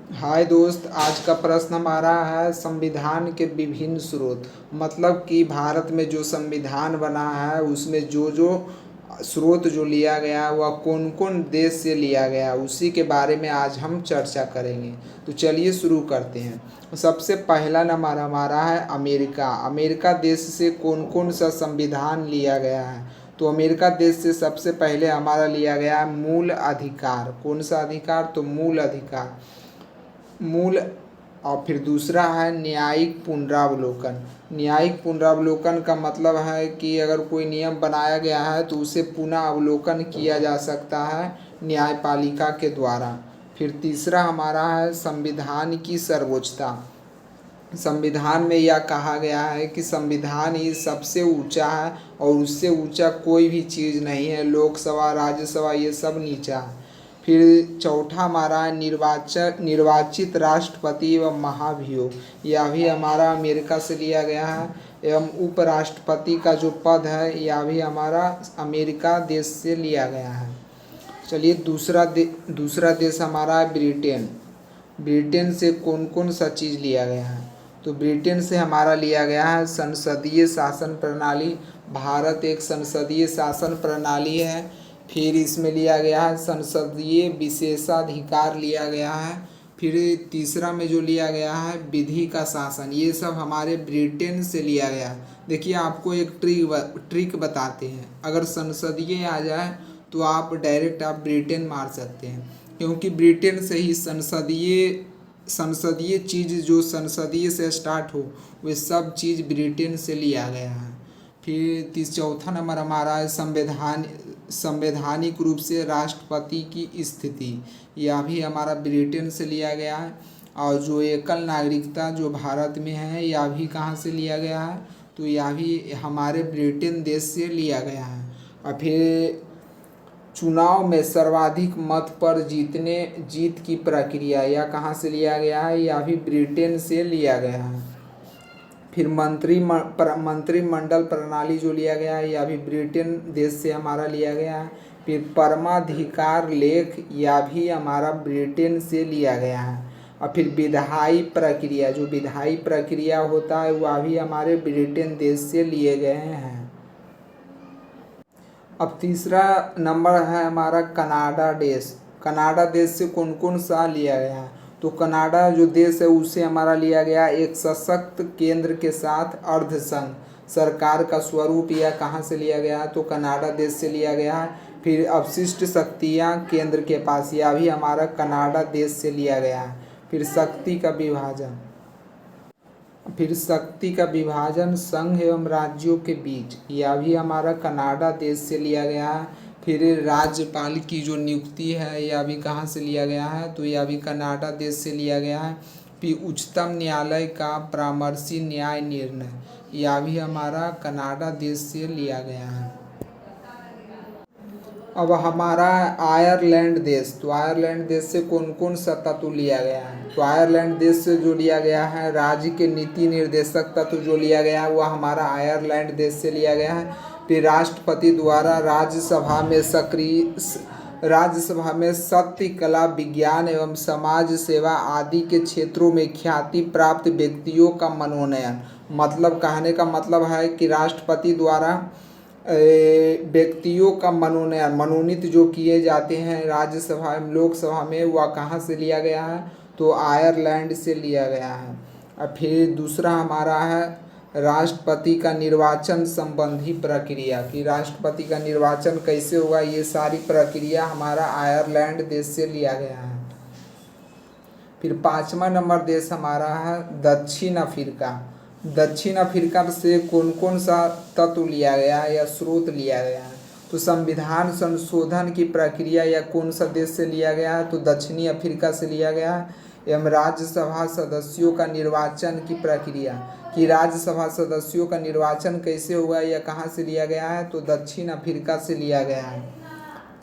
हाय दोस्त, आज का प्रश्न हमारा है संविधान के विभिन्न स्रोत। मतलब कि भारत में जो संविधान बना है उसमें जो जो स्रोत जो लिया गया है वह कौन कौन देश से लिया गया है, उसी के बारे में आज हम चर्चा करेंगे। तो चलिए शुरू करते हैं। सबसे पहला नंबर हमारा है अमेरिका। अमेरिका देश से कौन कौन सा संविधान लिया गया है? तो अमेरिका देश से सबसे पहले हमारा लिया गया है मूल अधिकार। कौन सा अधिकार? तो मूल अधिकार, मूल। और फिर दूसरा है न्यायिक पुनरावलोकन। न्यायिक पुनरावलोकन का मतलब है कि अगर कोई नियम बनाया गया है तो उसे पुनः अवलोकन किया जा सकता है न्यायपालिका के द्वारा। फिर तीसरा हमारा है संविधान की सर्वोच्चता। संविधान में यह कहा गया है कि संविधान ही सबसे ऊंचा है और उससे ऊंचा कोई भी चीज़ नहीं है। लोकसभा, राज्यसभा ये सब नीचा है। फिर चौथा हमारा है निर्वाचित राष्ट्रपति एवं महाभियोग। यह भी हमारा अमेरिका से लिया गया है। एवं उपराष्ट्रपति का जो पद है यह भी हमारा अमेरिका देश से लिया गया है। चलिए दूसरा देश हमारा है ब्रिटेन। ब्रिटेन से कौन कौन सा चीज़ लिया गया है? तो ब्रिटेन से हमारा लिया गया है संसदीय शासन प्रणाली। भारत एक संसदीय शासन प्रणाली है। फिर इसमें लिया गया है संसदीय विशेषाधिकार लिया गया है। फिर तीसरा में जो लिया गया है विधि का शासन। ये सब हमारे ब्रिटेन से लिया गया है। देखिए, आपको एक ट्रिक बताते हैं। अगर संसदीय आ जाए तो आप डायरेक्ट ब्रिटेन मार सकते हैं, क्योंकि ब्रिटेन से ही संसदीय चीज़ जो संसदीय से स्टार्ट हो वे सब चीज़ ब्रिटेन से लिया गया है। फिर चौथा नंबर हमारा है संवैधानिक रूप से राष्ट्रपति की स्थिति। यह भी हमारा ब्रिटेन से लिया गया है। और जो एकल नागरिकता जो भारत में है यह भी कहाँ से लिया गया है? तो यह भी हमारे ब्रिटेन देश से लिया गया है। और फिर चुनाव में सर्वाधिक मत पर जीत की प्रक्रिया यह कहाँ से लिया गया है? यह भी ब्रिटेन से लिया गया है। फिर मंत्रिमंडल प्रणाली जो लिया गया है यह भी ब्रिटेन देश से हमारा लिया गया है। फिर परमाधिकार लेख यह भी हमारा ब्रिटेन से लिया गया है। और फिर विधायी प्रक्रिया, जो विधायी प्रक्रिया होता है वह भी हमारे ब्रिटेन देश से लिए गए हैं। अब तीसरा नंबर है हमारा कनाडा देश। कनाडा देश से कौन कौन सा लिया गया है? तो कनाडा जो देश है उसे हमारा लिया गया एक सशक्त केंद्र के साथ अर्धसंघ सरकार का स्वरूप। यह कहाँ से लिया गया है? तो कनाडा देश से लिया गया है। फिर अवशिष्ट शक्तियाँ केंद्र के पास, यह भी हमारा कनाडा देश से लिया गया है। फिर शक्ति का विभाजन संघ एवं राज्यों के बीच, यह भी हमारा कनाडा देश से लिया गया है। फिर राज्यपाल की जो नियुक्ति है यह भी कहाँ से लिया गया है? तो यह भी कनाडा देश से लिया गया है। फिर उच्चतम न्यायालय का परामर्शी न्याय निर्णय, यह भी हमारा कनाडा देश से लिया गया है। अब हमारा आयरलैंड देश। तो आयरलैंड देश से कौन कौन सा तत्व लिया गया है? तो आयरलैंड देश से जो लिया गया है राज्य के नीति निर्देशक तत्व जो लिया गया है वह हमारा आयरलैंड देश से लिया गया है। फिर राष्ट्रपति द्वारा राज्यसभा में सत्य, कला, विज्ञान एवं समाज सेवा आदि के क्षेत्रों में ख्याति प्राप्त व्यक्तियों का मनोनयन। मतलब कहने का मतलब है कि राष्ट्रपति द्वारा व्यक्तियों का मनोनीत जो किए जाते हैं राज्यसभा लोकसभा में, वह कहाँ से लिया गया है? तो आयरलैंड से लिया गया है। और फिर दूसरा हमारा है राष्ट्रपति का निर्वाचन संबंधी प्रक्रिया, कि राष्ट्रपति का निर्वाचन कैसे होगा, ये सारी प्रक्रिया हमारा आयरलैंड देश से लिया गया है। फिर पाँचवा नंबर देश हमारा है दक्षिण अफ्रीका। दक्षिण अफ्रीका से कौन कौन सा तत्व लिया गया है या स्रोत लिया गया है? तो संविधान संशोधन की प्रक्रिया या कौन सा देश से लिया गया है? तो दक्षिणी अफ्रीका से लिया गया है। एवं राज्यसभा सदस्यों का निर्वाचन की प्रक्रिया, कि राज्यसभा सदस्यों का निर्वाचन कैसे होगा, यह कहाँ से लिया गया है? तो दक्षिण अफ्रीका से लिया गया है।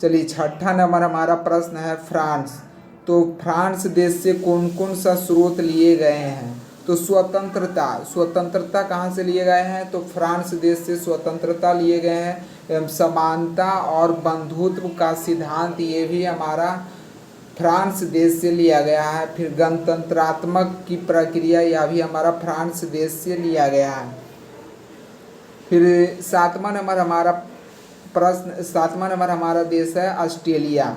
चलिए छठा नंबर हमारा प्रश्न है फ्रांस। तो फ्रांस देश से कौन कौन सा स्रोत लिए गए हैं? तो स्वतंत्रता कहाँ से लिए गए हैं? तो फ्रांस देश से स्वतंत्रता लिए गए हैं। एवं समानता और बंधुत्व का सिद्धांत, ये भी हमारा फ्रांस देश से लिया गया है। फिर गणतंत्रात्मक की प्रक्रिया, यह भी हमारा फ्रांस देश से लिया गया है। फिर 7वां नंबर हमारा प्रश्न, 7वां नंबर हमारा देश है ऑस्ट्रेलिया।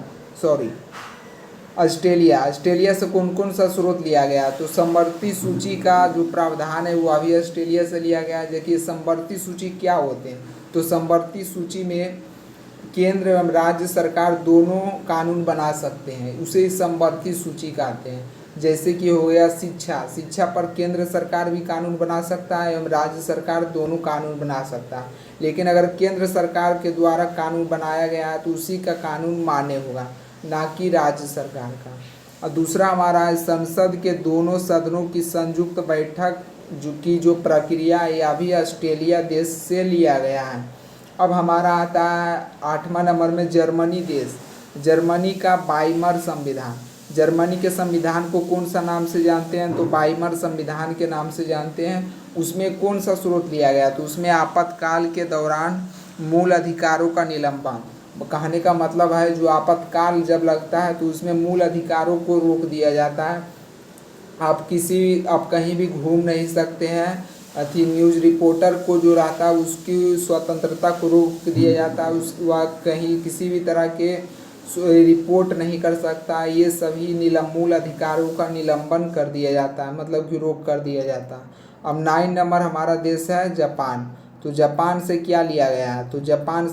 ऑस्ट्रेलिया से कौन कौन सा स्रोत लिया गया? तो समवर्ती सूची का जो प्रावधान है वो अभी ऑस्ट्रेलिया से लिया गया है। देखिए समवर्ती सूची क्या होते हैं? तो समवर्ती सूची में केंद्र एवं राज्य सरकार दोनों कानून बना सकते हैं, उसे ही समवर्ती सूची कहते हैं। जैसे कि हो गया शिक्षा पर केंद्र सरकार भी कानून बना सकता है एवं राज्य सरकार दोनों कानून बना सकता है। लेकिन अगर केंद्र सरकार के द्वारा कानून बनाया गया है तो उसी का कानून मान्य होगा, ना कि राज्य सरकार का। और दूसरा हमारा है संसद के दोनों सदनों की संयुक्त बैठक जो प्रक्रिया है, यह भी ऑस्ट्रेलिया देश से लिया गया है। अब हमारा आता है 8वां नंबर में जर्मनी देश। जर्मनी का वाइमर संविधान। जर्मनी के संविधान को कौन सा नाम से जानते हैं? तो वाइमर संविधान के नाम से जानते हैं। उसमें कौन सा स्रोत लिया गया? तो उसमें आपातकाल के दौरान मूल अधिकारों का निलंबन। कहने का मतलब है जो आपातकाल जब लगता है तो उसमें मूल अधिकारों को रोक दिया जाता है। आप कहीं भी घूम नहीं सकते हैं। न्यूज़ रिपोर्टर को जो रहता है उसकी स्वतंत्रता को रोक दिया जाता है। वह कहीं किसी भी तरह के रिपोर्ट नहीं कर सकता। ये सभी मूल अधिकारों का निलंबन कर दिया जाता है, मतलब कि रोक कर दिया जाता है। अब 9 नंबर हमारा देश है जापान। तो जापान से क्या लिया गया है? तो जापान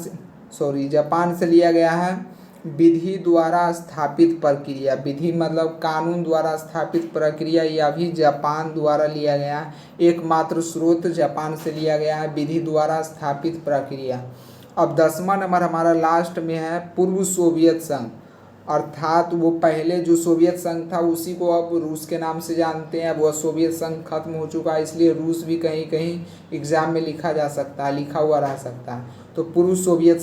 से लिया गया है विधि द्वारा स्थापित प्रक्रिया। विधि मतलब कानून द्वारा स्थापित प्रक्रिया, यह भी जापान द्वारा लिया गया है। एकमात्र स्रोत जापान से लिया गया है विधि द्वारा स्थापित प्रक्रिया। अब 10वां नंबर हमारा लास्ट में है पूर्व सोवियत संघ, अर्थात वो पहले जो सोवियत संघ था उसी को अब रूस के नाम से जानते हैं। अब वह सोवियत संघ खत्म हो चुका है, इसलिए रूस भी कहीं कहीं एग्जाम में लिखा हुआ रह सकता है। तो पूर्व सोवियत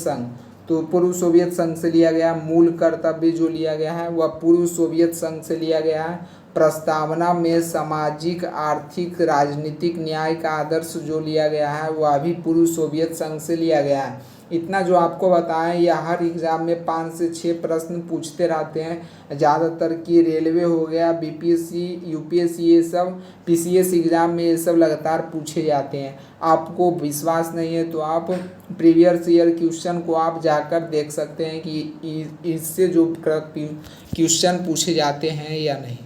संघ से लिया गया। मूल कर्तव्य जो लिया गया है वह पूर्व सोवियत संघ से लिया गया है। प्रस्तावना में सामाजिक, आर्थिक, राजनीतिक न्याय का आदर्श जो लिया गया है वह भी पूर्व सोवियत संघ से लिया गया है। इतना जो आपको बताएं, यह हर एग्ज़ाम में 5 से 6 प्रश्न पूछते रहते हैं। ज़्यादातर की रेलवे हो गया, बीपीएससी, यूपीएससी, ये सब पीसीएस एग्ज़ाम में ये सब लगातार पूछे जाते हैं। आपको विश्वास नहीं है तो आप प्रीवियस ईयर क्वेश्चन को आप जाकर देख सकते हैं कि इससे जो क्वेश्चन पूछे जाते हैं या नहीं।